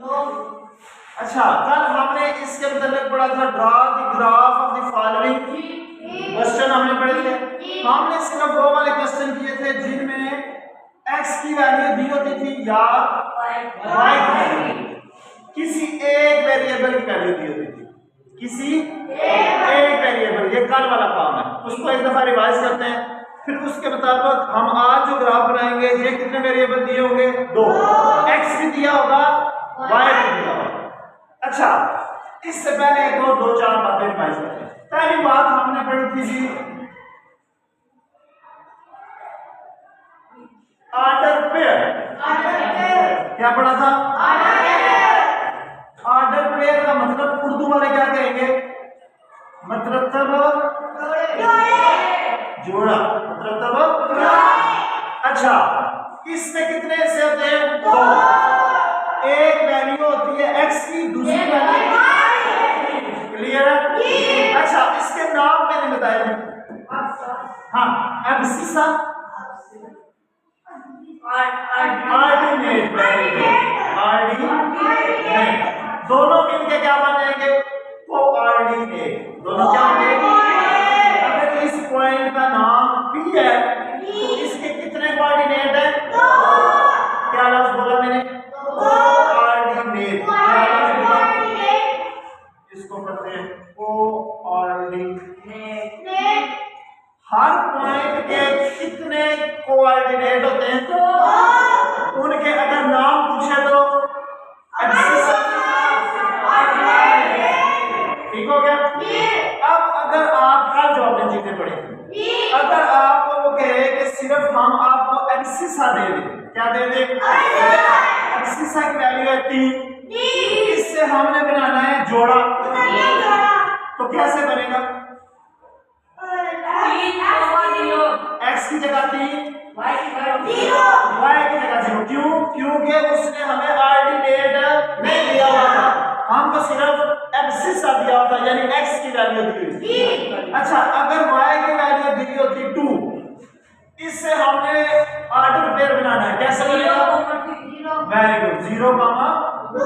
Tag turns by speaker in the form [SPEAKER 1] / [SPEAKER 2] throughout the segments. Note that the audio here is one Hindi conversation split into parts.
[SPEAKER 1] अच्छा, कल हमने इसके मतलब पढ़ा था draw the graph of the following question हमने पढ़े थे। हमने सिर्फ वो वाले क्वेश्चन किए थे जिनमें x की वैल्यू दी होती थी या y की वैल्यू, किसी एक वेरिएबल की वैल्यू दी होती थी, किसी एक वेरिएबल। ये कल वाला काम है, उसको एक दफा रिवाइज करते हैं, फिर उसके मुताबिक हम आज जो ग्राफ बनाएंगे ये कितने वेरिएबल दिए होंगे? 2, x भी दिया होगा, y भी दिया होगा। अच्छा, इससे पहले एक और 2-4 बातें रिवाइज करते हैं। पहली बात हमने पढ़ी थी जी ऑर्डर पेयर। क्या पढ़ा था? ऑर्डर पेयर का मतलब उर्दू वाले क्या कहेंगे? मतलब जोड़ा, मतलब अच्छा, इसमें कितने हिस्से होते हैं? 2। एक वैल्यू होती है x की, दूसरी वैल्यू क्लियर है? अच्छा, इसके नाम मैंने बताया था। हाँ, एब्सिसा, ऑर्डिनेट, ऑर्डिनेट, दोनों मिलके क्या बन जाएंगे? कोऑर्डिनेट। दोनों क्या होंगे? अगर इस पॉइंट का नाम P है तो इसके कितने कोऑर्डिनेट है? 2। क्या लफ्ज बोला मैंने? कोऑर्डिनेट। इसको करते हैं कोऑर्डिनेट। हर पॉइंट के कितने कोऑर्डिनेट होते हैं? 2। उनके अगर नाम पूछे तो ठीक हो गया? अब अगर आपका जॉब में चीजें पढ़ेंगे, अगर आपको वो कहे कि सिर्फ हम आपको एब्सिसा दे दें, क्या दे दें? एब्सिसा की वैल्यू है 3, इससे हमने बनाना है जोड़ा, तो कैसे बनेगा? x की जगह 3, y की जगह 0। क्यों? क्योंकि उसने हमें ऑर्डिनेट नहीं दिया हुआ था, हमको सिर्फ एब्सिसा दिया होता, यानी x की वैल्यू दी हुई। अच्छा, अगर y की वैल्यू दी होती 2, इससे हमने ऑर्डर पेयर बनाना है, कैसे बनेगा? Very good, 0, 2।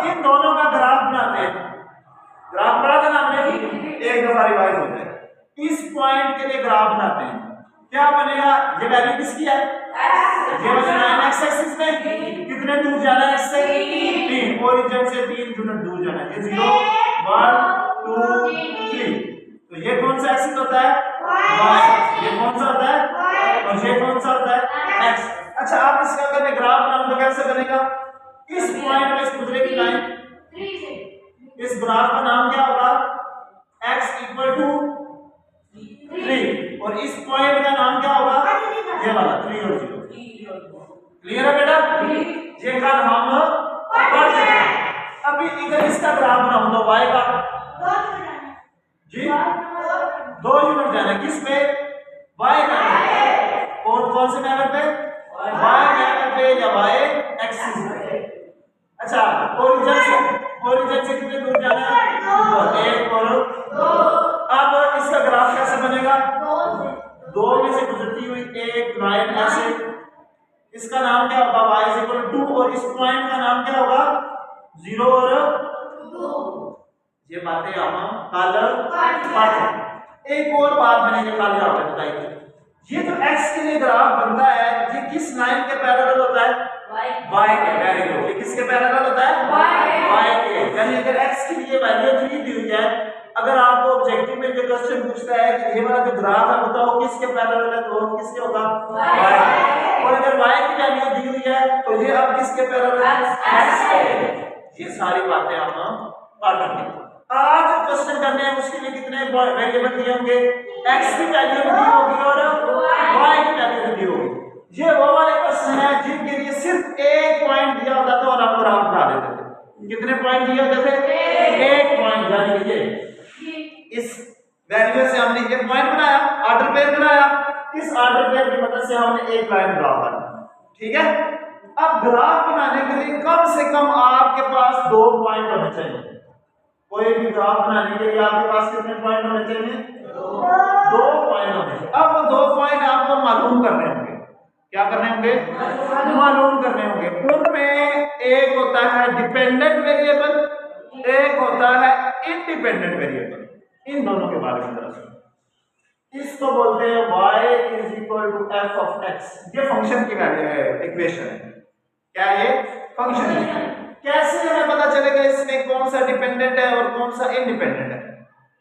[SPEAKER 1] इन दोनों का ग्राफ बनाते हैं। ग्राफ बना था ना हमने, एक दफा रिवाइज होता है। इस पॉइंट के लिए ग्राफ बनाते हैं, क्या बनेगा? ये वैल्यू किसकी है? ये बनेगा x एक्सिस में कितने दूर जाना है? x से 3, ओरिजिन से 3 यूनिट दूर जाना है। ये 0, 1, 2, 3। तो ये कौन सा एक्सिस होता है? y। ये कौन सा होता है? और ये कौन सा होता है? x। अच्छा, आप इसका अगर मैं ग्राफ बनाऊं तो कैसे बनेगा? इस पॉइंट में इस गुजरे की लाइन, इस ग्राफ का नाम क्या होगा? x = 3, और इस पॉइंट का नाम क्या होगा? ये वाला 3 और 0। क्लियर है बेटा? ये कल हम पढ़ चुके हैं। अभी इधर इसका ग्राफ बनाऊं तो y का जी 2 यूनिट जाना है, किस पे? y का। कौन से मैटर पे? y मैटर पे या y एक्सिस पे। अच्छा, ओरिजिन से कितने दूर जाना है? 1 और 2। अब इसका ग्राफ कैसे बनेगा? 2 में से गुजरती हुई एक लाइन ऐसे, इसका नाम क्या होगा? y 2, और इस पॉइंट का नाम क्या होगा? 0 और 2। ये बातें हम कल पढ़ेंगे। एक और बात मैंने कल यहाँ पे बताई थी, ये जो x के लिए ग्राफ बनता है, ये किस लाइन के पैरेलल होता है? y के। वेरी गुड, ये किसके पैरेलल होता है? y के। यानी अगर x की ये वैल्यू 3 दी हुई है, अगर आपको ऑब्जेक्टिव में जो क्वेश्चन पूछता है कि ये वाला जो ग्राफ है बताओ किसके पैरेलल है, तो किसके होगा? y। और अगर y की वैल्यू दी हुई है तो ये अब किसके पैरेलल है? x के। ये सारी बातें हम पढ़ चुके हैं। आज क्वेश्चन करने हैं उसके लिए कितने वेरिएबल दिए होंगे? x की वैल्यू दी होगी और y की वैल्यू दी होगी। ये वो वाले क्वेश्चन है जिनके लिए सिर्फ एक पॉइंट दिया होता था और आप ग्राफ बना देते थे। कितने पॉइंट दिए होते थे? एक पॉइंट। यानी कि इस वैल्यू से हमने ये पॉइंट बनाया, ऑर्डर पेयर बनाया, इस ऑर्डर पेयर की मदद से हमने एक लाइन ड्रा करनी। ठीक है? अब ग्राफ बनाने के लिए कम से कम आपके पास 2 पॉइंट होने चाहिए। कोई भी ग्राफ बनाने के लिए आपके पास कितने पॉइंट होने चाहिए? 2 पॉइंट होने चाहिए। अब वो 2 पॉइंट आपको मालूम करने होंगे। क्या करने होंगे? मालूम करने होंगे। उनमें एक होता है डिपेंडेंट वेरिएबल, एक होता है इंडिपेंडेंट वेरिएबल। इन दोनों के बारे में जरा सुनो। इसको बोलते हैं y is equal to F of x। ये फंक्शन की इक्वेशन है। क्या ये फंक्शन है? कैसे हमें पता चलेगा इसमें कौन सा डिपेंडेंट है और कौन सा इंडिपेंडेंट है?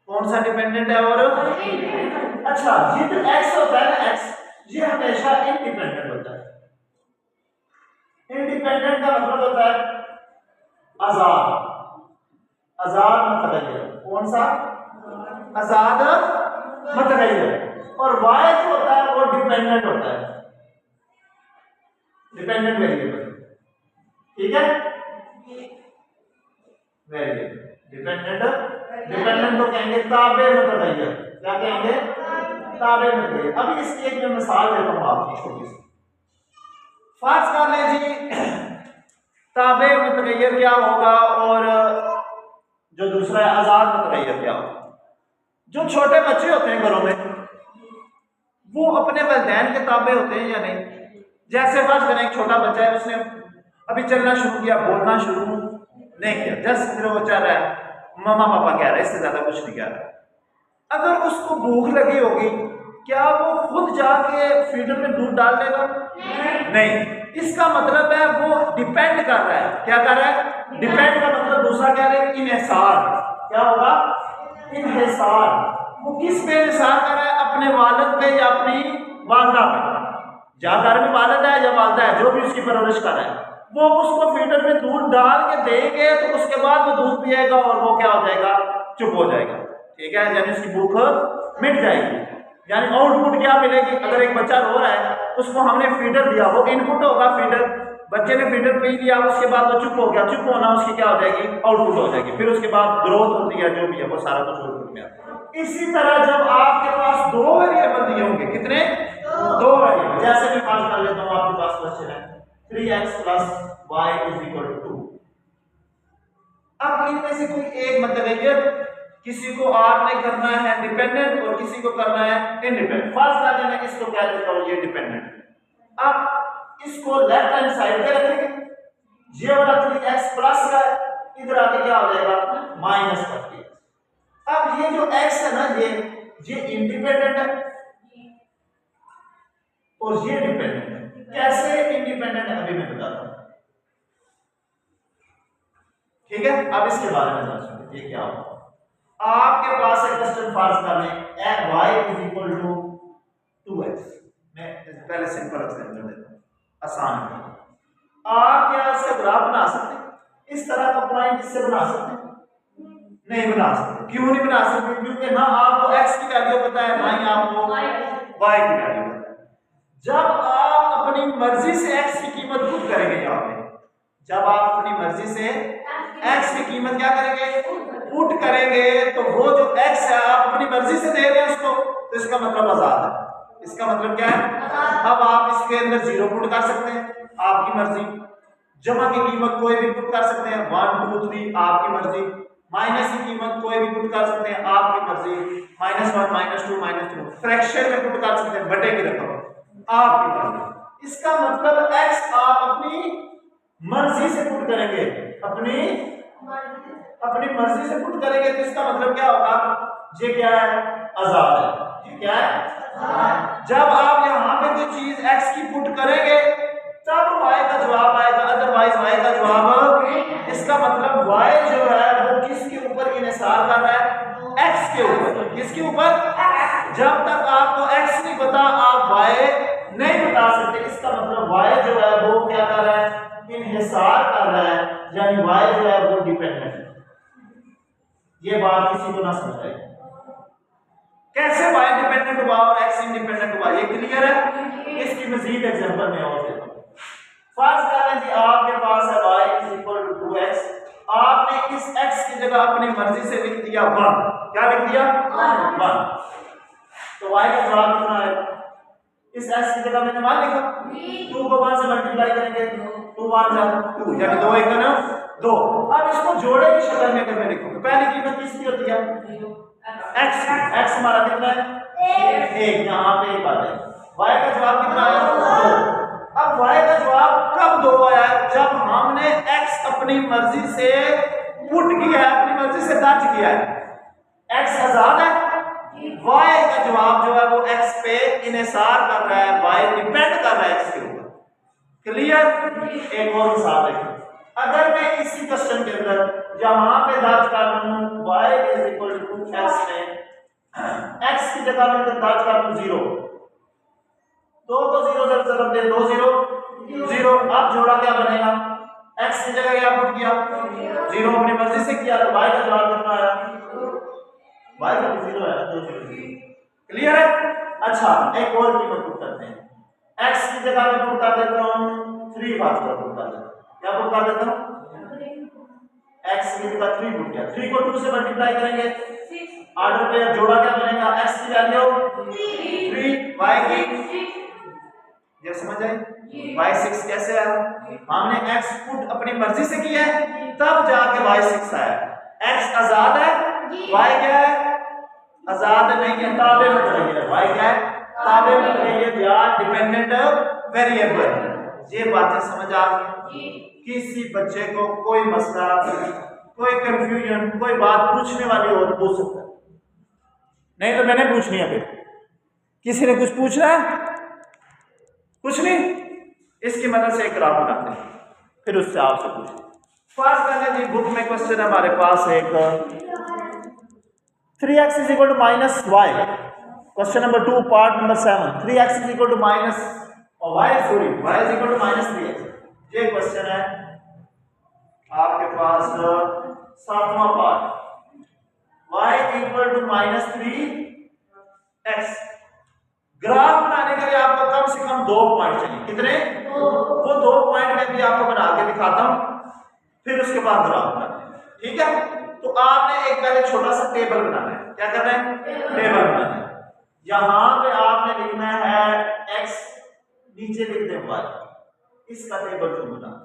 [SPEAKER 1] कौन सा डिपेंडेंट है और अच्छा, ये जो x होता है ना, x ये हमेशा इंडिपेंडेंट होता है। इंडिपेंडेंट का मतलब होता है आजाद, आजाद मतगैर। कौन सा? आजाद मतगैर। और y जो होता है वो डिपेंडेंट होता है, डिपेंडेंट वेरिएबल। ठीक है, वेरिएबल डिपेंडेंट। डिपेंडेंट तो कहेंगे ताबे मतगैर। क्या कहेंगे? ताबे मतगैर। अभी इसकी एक मैं मिसाल देता हूं आपको छोटी सी। फर्ज कर लें जी ताबे मतगैर क्या होगा और जो दूसरा है आजाद मतगैर क्या होगा। जो छोटे बच्चे होते हैं घरों में वो अपने वालिदैन के ताबे होते हैं या नहीं? जैसे फर्ज करें एक छोटा बच्चा है, उसने अभी चलना शुरू किया, बोलना शुरू नहीं किया, जस्ट सिर्फ वो चल रहा है, मामा पापा कह रहा है, इससे ज्यादा कुछ नहीं कह रहा। अगर उसको भूख लगी होगी, क्या वो खुद जाके फीडर में दूध डाल देगा? नहीं। इसका मतलब है वो डिपेंड कर रहा है। क्या कर रहा है? डिपेंड का मतलब दूसरा क्या है? इन्हिसार। क्या होगा? इन्हिसार। वो किस पे इन्हिसार कर रहा है? अपने वालिद पे या अपनी वालदा पे। या घर में वालिद है या वालदा है, जो भी उसकी परवरिश कर रहा है, वो उसको फीडर में दूध डाल के देंगे तो उसके बाद वो दूध पिएगा और वो क्या हो जाएगा? चुप हो जाएगा। ठीक है, यानी उसकी भूख मिट जाएगी। यानी आउटपुट क्या मिलेगी? अगर एक बच्चा रो रहा है, उसको हमने फीडर दिया, वो इनपुट होगा फीडर। बच्चे ने फीडर पी लिया, उसके बाद वो चुप हो गया। चुप होना उसकी क्या हो जाएगी? आउटपुट हो जाएगी। फिर उसके बाद ग्रोथ होती है, जो भी है वो सारा कुछ आउटपुट में आता है। इसी तरह जब आपके पास दो वेरिएबल दिए होंगे, कितने? दो वेरिएबल। जैसे कि बात कर लेता हूं, आपके पास क्वेश्चन है 3x + y = 2। अब इनमें से कोई एक मतलब किसी को आपने करना है डिपेंडेंट और किसी को करना है इंडिपेंडेंट। फर्स्ट करने में इसको क्या देता हूं? ये डिपेंडेंट। अब इसको लेफ्ट हैंड साइड पे रखेंगे। ये वाला 3x प्लस का इधर आके क्या हो जाएगा? माइनस का 3x। अब ये जो x है ना, ये इंडिपेंडेंट है और ये डिपेंडेंट है। कैसे इंडिपेंडेंट है अभी मैं बताता हूं। ठीक है, अब इसके बारे में जान सुनिए। ये क्या होगा? आपके पास एक क्वेश्चन फर्ज कर लें y = 2x। मैं पहले सिंपल एग्जांपल देता हूं, आसान है। आप क्या इसका ग्राफ बना सकते हैं? इस तरह का पॉइंट इससे बना सकते हैं? नहीं बना सकते। क्यों नहीं बना सकते? क्योंकि ना आपको x की वैल्यू पता है, ना ही आपको y की वैल्यू पता है। जब आप अपनी मर्जी से x की कीमत पुट करेंगे, यहाँ पे जब आप अपनी मर्जी से x की कीमत क्या करेंगे? पुट करेंगे, तो वो जो x है आप अपनी मर्जी से दे रहे हैं उसको, तो इसका मतलब आजाद है। इसका मतलब क्या है? अब आप इसके अंदर 0 पुट कर सकते हैं, आपकी मर्जी। जमा की कीमत कोई भी पुट कर सकते हैं, 1 2 3 आपकी मर्जी। माइनस की कीमत कोई भी पुट कर सकते हैं, आपकी मर्जी। -1 -2 -3 फ्रैक्शन में पुट कर सकते हैं, बटे की रकम आपकी मर्जी। इसका मतलब x आप अपनी मर्जी से पुट करेंगे, अपनी मर्जी से पुट करेंगे, तो इसका मतलब क्या होगा? ये क्या है? आजाद है। ये क्या है? जब आप यहाँ पे कोई चीज x की पुट करेंगे तब y का जवाब आएगा, अदरवाइज y का जवाब। इसका मतलब y जो है वो किसके ऊपर इन्हिसार कर रहा है? x के ऊपर। किसके ऊपर? जब तक आपको x नहीं पता आप y नहीं बता सकते। इसका मतलब y जो है वो क्या कर रहा है? इन्हिसार कर रहा है, यानी y जो है वो डिपेंडेंट है। ये बात किसी को ना समझाए। कैसे y डिपेंडेंट हुआ और x इंडिपेंडेंट हुआ, ये क्लियर है? इसकी मजीद एग्जांपल में और देता हूं। फर्ज करें जी आपके पास है y = 2x। आपने इस x की जगह अपनी मर्जी से लिख दिया 1। क्या लिख दिया? 1। तो y का जवाब कितना है? इस x की जगह मैंने 1 लिखा, 2 को 1 से मल्टीप्लाई करेंगे, 2 1 2, यानी 2 1 ना 2। अब इसको जोड़े की शक्ल में अगर मैं लिखूं, पहली कीमत किसकी होती है? x हमारा कितना है? 1। यहाँ पे 1 आ जाए। y का जवाब कितना है? 2। अब y का जवाब कब 2 आया है? जब हमने x अपनी मर्जी से पुट किया है, अपनी मर्जी से दर्ज किया है। x आजाद है, y का जवाब जो है वो x पे इन्हिसार कर रहा है, y डिपेंड कर रहा है x के ऊपर। क्लियर? एक और मिसाल देखिए, अगर मैं इसी क्वेश्चन के अंदर यहां पे दर्ज कर लूं y is equal to x में x की जगह में दर्ज कर लूं 0, 2 को 0 से जब दे 2 0 0, अब जोड़ा क्या बनेगा? x की जगह क्या पुट किया? 0 अपनी मर्जी से किया, तो y का जवाब कितना आया? y का 0 है, 2 0। क्लियर है? अच्छा, एक और कीमत पुट करते हैं। x की जगह में पुट कर देता हूं 3 फासला पुट कर देता हूं। क्या पुट कर देता हूं? x की जगह 3 पुट किया, 3 को 2 से मल्टीप्लाई करेंगे 6, ऑर्डर पे जोड़ा क्या बनेगा? x की वैल्यू 3, y की, ये समझ आए? y 6 कैसे आया? हमने x पुट अपनी मर्जी से किया है, तब जाके y 6 आया। x आजाद है, y क्या है? आजाद नहीं है, ताबे में रही है। y क्या है? ताबे में रही है, या डिपेंडेंट वेरिएबल। ये बातें समझ आ गई? किसी बच्चे को कोई मसला, कोई कंफ्यूजन, कोई बात पूछने वाली हो तो पूछ सकता है, नहीं तो मैंने पूछनी है। फिर किसी ने कुछ पूछना है? कुछ नहीं, इसकी मदद से एक ग्राफ बनाते हैं, फिर उससे आपसे पूछें। फर्स्ट करने जी, बुक में क्वेश्चन है हमारे पास एक 3x is equal to minus y, question number 2 part number 7। 3x is equal to minus y is equal to minus 3x। ये क्वेश्चन है आपके पास 7वां part, y equal to minus 3x। Graph बनाने के लिए आपको कम से कम 2 पॉइंट चाहिए। कितने? वो 2 पॉइंट में भी आपको बना के दिखाता हूं, फिर उसके बाद ग्राफ बनाते हैं। ठीक है? तो आपने एक पहले छोटा सा टेबल बनाना है। क्या करना है? टेबल बनाना है। यहां पे आपने लिखना है x, नीचे लिख दें y, इसका टेबल क्यों बनाना?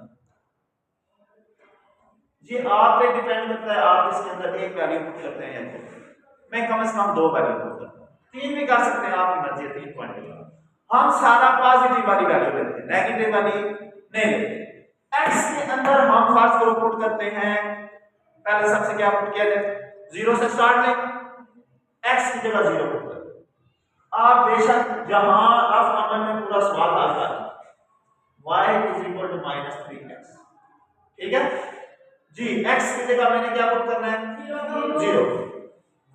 [SPEAKER 1] ये आप पे डिपेंड करता है, आप इसके अंदर एक वैल्यू पुट करते हैं या मैं कम से कम 2 वैल्यू पुट करता हूं, 3 भी कर सकते हैं, आपकी मर्जी है। 3 पॉइंट के हम सारा पॉजिटिव वाली वैल्यू लेते हैं, नेगेटिव वाली नहीं लेते। x के अंदर हम फर्स्ट को पुट करते हैं, पहले सबसे क्या पुट किया जाए? 0 से स्टार्ट लें, x की जगह 0 पुट करें। आप बेशक जहां रफ नंबर में पूरा सवाल आता है y is equal to minus 3x। ठीक है जी? x की जगह मैंने क्या पुट करना है? 0।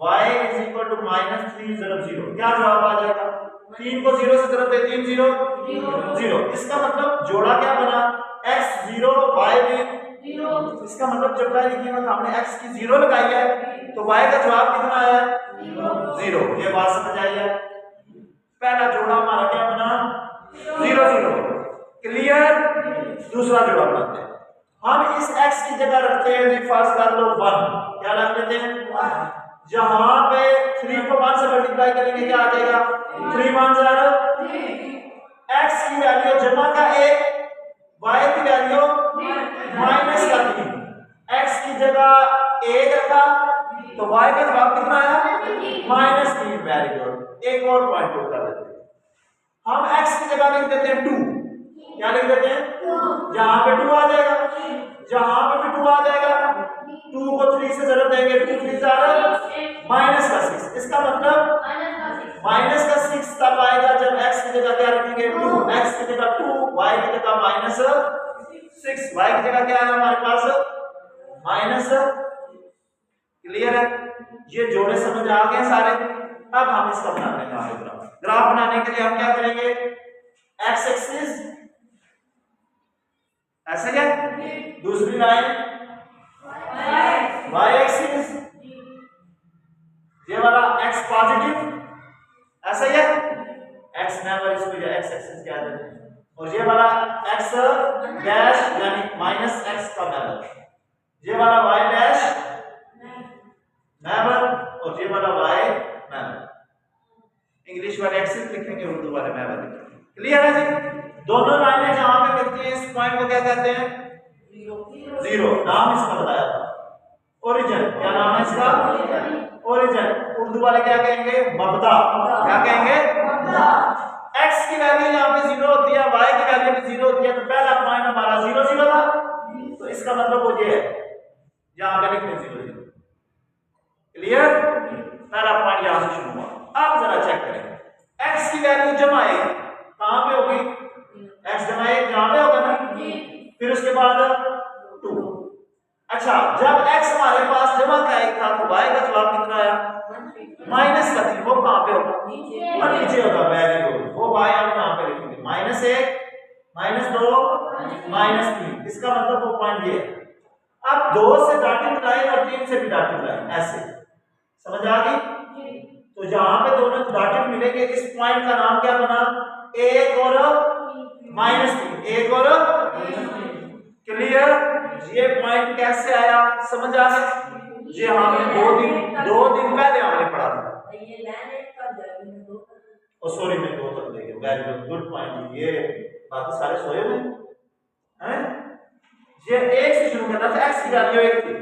[SPEAKER 1] y is equal to minus 3 0। क्या जवाब आ जाएगा? 3 को 0 से जरूरत है, 3 0 0। इसका मतलब जोड़ा क्या बना? x 0 y भी 0। इसका मतलब जब पहली कीमत हमने x की 0 लगाई है तो y का जवाब कितना आया? 0। ये बात समझ आई है? पहला जोड़ा हमारा क्या बना? 0 0। क्लियर? दूसरा जोड़ा बनाते हैं। हम इस x की जगह रखते हैं जी, फर्स्ट कर लो 1। क्या रख लेते हैं? 1। जहां पे 3 को 1 से मल्टीप्लाई करेंगे क्या आ जाएगा? 3 1 x की वैल्यू जमा का 1, y की वैल्यू माइनस का 3। x की जगह 1 रखा तो y का जवाब कितना आया? माइनस 3। Very good. एक और पॉइंट नोट कर देते हैं, हम x की जगह लिख देते हैं 2। क्या लिख देते हैं? जहां पे 2 आ जाएगा, जहां पे भी 2 आ जाएगा, 2 को 3 से जरूर देंगे, 2 3 माइनस का 6। इसका मतलब माइनस का 6 तब आएगा जब x की जगह क्या रखेंगे? 2। x की जगह 2, y की जगह माइनस 6, y की जगह क्या है हमारे पास? माइनस। क्लियर है? ये जोड़े समझ आ गए सारे? अब हम इसका बनाते हैं ग्राफ। ग्राफ बनाने के लिए हम क्या करेंगे? x एक्सिस ऐसे क्या, दूसरी लाइन y एक्सिस, ये वाला x पॉजिटिव ऐसा ही है, x नेवर, इसको ये x एक्सिस क्या देते हैं, और ये वाला x डैश यानी माइनस x का नेवर, ये वाला y डैश नेवर और ये वाला y नेवर। इंग्लिश वाले एक्सिस लिखेंगे, उर्दू वाले नेवर लिखेंगे। क्लियर है जी? दोनों लाइनें जहां पे मिलती हैं इस पॉइंट को क्या कहते हैं? जीरो। नाम इसका बताया था ओरिजिन। क्या नाम है इसका? ओरिजिन। उर्दू वाले क्या कहेंगे? मबदा। क्या कहेंगे? x की वैल्यू यहाँ पे 0 होती है, y की वैल्यू भी 0 पॉइंट हमारा 0 0 था, तो इसका मतलब वो ये है, यहाँ पे लिखते 0 0। क्लियर? पहला पॉइंट यहां से शुरू हुआ। अब जरा चेक करें x की वैल्यू जमा 1 कहां पे होगी, x जमा 1 यहां पे होगा ना, फिर उसके बाद 2। अच्छा, जब x हमारे पास जमा का 1 था तो y का जवाब कितना आया, माइनस का 3। वो कहां पे होगा, नीचे होगा। वेरी गुड, वो y हम यहां पे लिखेंगे -1 -2 -3। इसका मतलब वो पॉइंट ये है। अब 2 से डॉटेड लाइन और 3 से भी डॉटेड लाइन, ऐसे समझ आ गई। तो जहां पे दोनों डॉटेड मिलेंगे इस पॉइंट का नाम क्या बना, 1 और -3, 1 और। क्लियर? ये पॉइंट कैसे आया समझ आ गया। ये हमने 2 दिन पहले हमने पढ़ा था। ओ सॉरी, मैं 2 तक ले गया। Very good point. ये बाकी सारे सोए हुए हैं। ये 1 से शुरू करना था, x की वैल्यू 1 थी,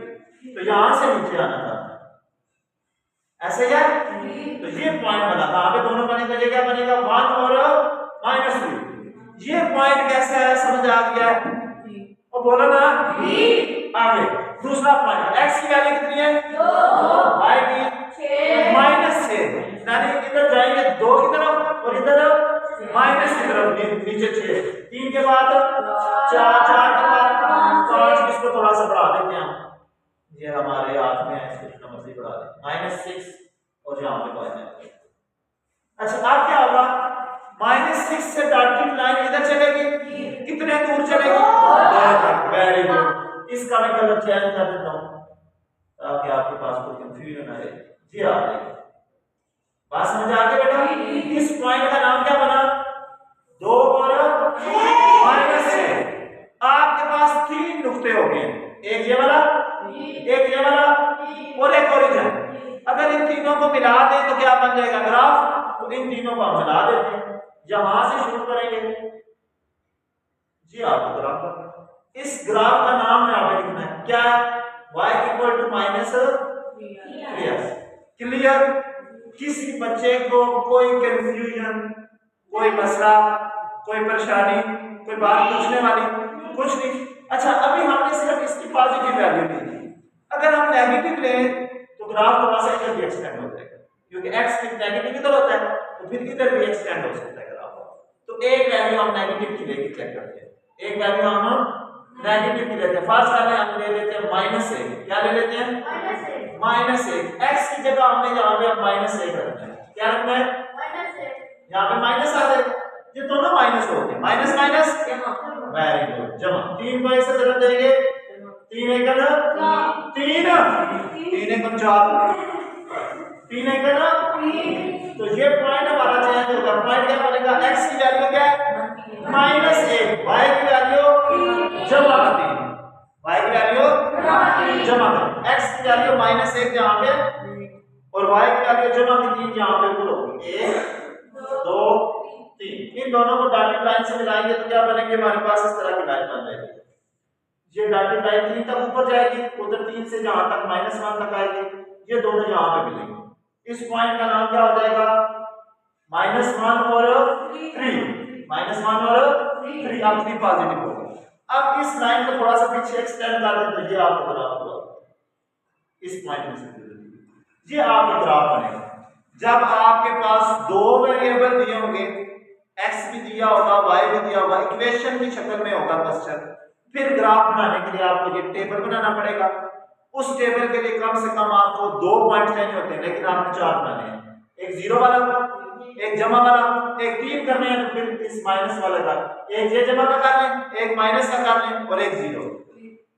[SPEAKER 1] तो यहां से नीचे आना था, ऐसे है। तो ये पॉइंट बना था, आगे दोनों बनेगा, ये क्या बनेगा 1 और -3। ये पॉइंट कैसे आया समझ आ गया, और बोलो ना आगे। दूसरा पॉइंट, x की वैल्यू कितनी है 2, y की -6, यानी इधर जाएंगे 2 की तरफ और इधर माइनस की तरफ, नीचे 6। 3 के बाद 4, 4 के बाद 5। इसको थोड़ा सा बढ़ा देते हैं, ये हमारे हाथ में है, इसको जितना मर्जी बढ़ा दें, -6 और यहाँ पे -5। अच्छा, अब क्या होगा, -6 से डॉटेड लाइन इधर चलेगी, कितने दूर चलेगी, 2 तक। Very good. इसका मैं कलर चेंज कर देता हूँ ताकि आपके पास कोई कंफ्यूजन ना रहे। जी आ जाएगी बात, समझ आ गई बेटा। इस पॉइंट का नाम क्या बना, 2 और -6। आपके पास 3 नुक्ते हो गए, एक ये वाला, एक ये वाला और एक ओरिजिन। अगर इन तीनों को मिला दें तो क्या बन जाएगा ग्राफ, तो इन तीनों को हम मिला देते हैं। यहां से शुरू करेंगे जी, आपको ग्राफ करना। इस ग्राफ का नाम यहां पे लिखना है क्या, y -3x। क्लियर? किसी बच्चे को कोई कंफ्यूजन, कोई मसला, कोई परेशानी, कोई बात पूछने वाली कुछ नहीं। अच्छा, अभी हमने सिर्फ इसकी पॉजिटिव वैल्यू ली थी। अगर हम नेगेटिव लें तो ग्राफ थोड़ा सा इधर भी एक्सटेंड हो जाएगा, क्योंकि x नेगेटिव इधर होता है तो फिर इधर भी एक्सटेंड हो सकता है ग्राफ। तो एक वैल्यू हम नेगेटिव की लेके चेक करते हैं, एक वैल्यू हम नेगेटिव की लेते हैं। फर्स्ट वाले हम ले लेते हैं -1। क्या ले लेते हैं, -1। x की जगह हमने यहाँ पे -1 रखना है। क्या रखना है, यहाँ पे माइनस आ जाएगा, ये दोनों माइनस होते हैं, माइनस माइनस। वेरी गुड, जमा 3 को 1 से बदल देंगे, 3 1 3 3 1 4 3 1 तो ये पॉइंट हमारा चेंज होगा। पॉइंट क्या बनेगा, x की वैल्यू क्या है -1, y की वैल्यू जमा 3, y की वैल्यू जमा 3, x की वैल्यू -1 जहां पे और y की वैल्यू जमा 3 जहां पे ऊपर होगी। 1 2 3। इन दोनों को डॉटेड लाइन से मिलाएंगे तो क्या बनेंगे, हमारे पास इस तरह की लाइन बन जाएगी। ये डॉटेड लाइन 3 तक ऊपर जाएगी, उधर 3 से जहां तक -1 तक आएगी, ये दोनों यहां पे मिलेंगे। इस पॉइंट का नाम क्या हो जाएगा, -1 और 3, -1 और 3। अब 3 पॉजिटिव होगा। अब इस लाइन को थोड़ा सा पीछे एक्सटेंड कर दें तो ये आपका ग्राफ होगा। इस पॉइंट में से ये आपका ग्राफ बनेगा। जब आपके पास 2 वेरिएबल दिए होंगे, x भी दिया होगा, y भी दिया होगा, इक्वेशन की शक्ल में होगा क्वेश्चन, फिर ग्राफ बनाने के लिए आपको ये टेबल बनाना पड़ेगा। उस टेबल के लिए कम से कम आपको 2 पॉइंट चाहिए होते हैं, लेकिन आपने 4 बनाने हैं, एक 0 वाला, एक जमा वाला, एक 3 करने हैं तो फिर इस माइनस वाले का, एक ये जमा का कर लें, एक माइनस का कर लें और एक 0।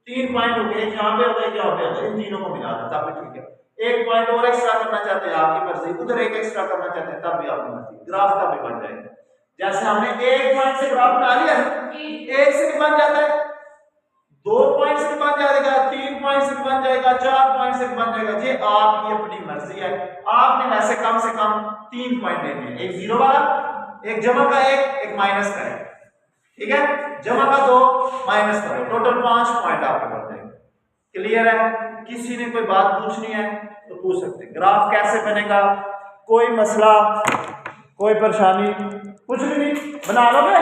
[SPEAKER 1] 3 पॉइंट हो गए, एक यहाँ पे हो गए, यहाँ पे हो गए, इन तीनों को मिला दें तब ठीक है। एक पॉइंट और एक्स्ट्रा करना चाहते हैं आपकी मर्जी, उधर एक एक्स्ट्रा करना चाहते हैं तब भी आपकी मर्जी, ग्राफ का भी बन जाएगा। जैसे हमने 1 पॉइंट से ग्राफ बना लिया, 1 से भी बन जाता है, 2 पॉइंट से भी बन जाएगा, 3 पॉइंट से भी बन जाएगा, 4 पॉइंट से भी बन जाएगा। ये आपकी अपनी मर्जी है। आपने वैसे कम से कम 3 पॉइंट लेने हैं, एक 0 वाला, एक जमा का, एक माइनस का है, ठीक है, जमा का 2 माइनस का 2, टोटल 5 पॉइंट आपके बन जाएंगे। क्लियर है? किसी ने कोई बात पूछनी है तो पूछ सकते हैं। ग्राफ कैसे बनेगा, कोई मसला, कोई परेशानी कुछ भी नहीं, बना लोगे।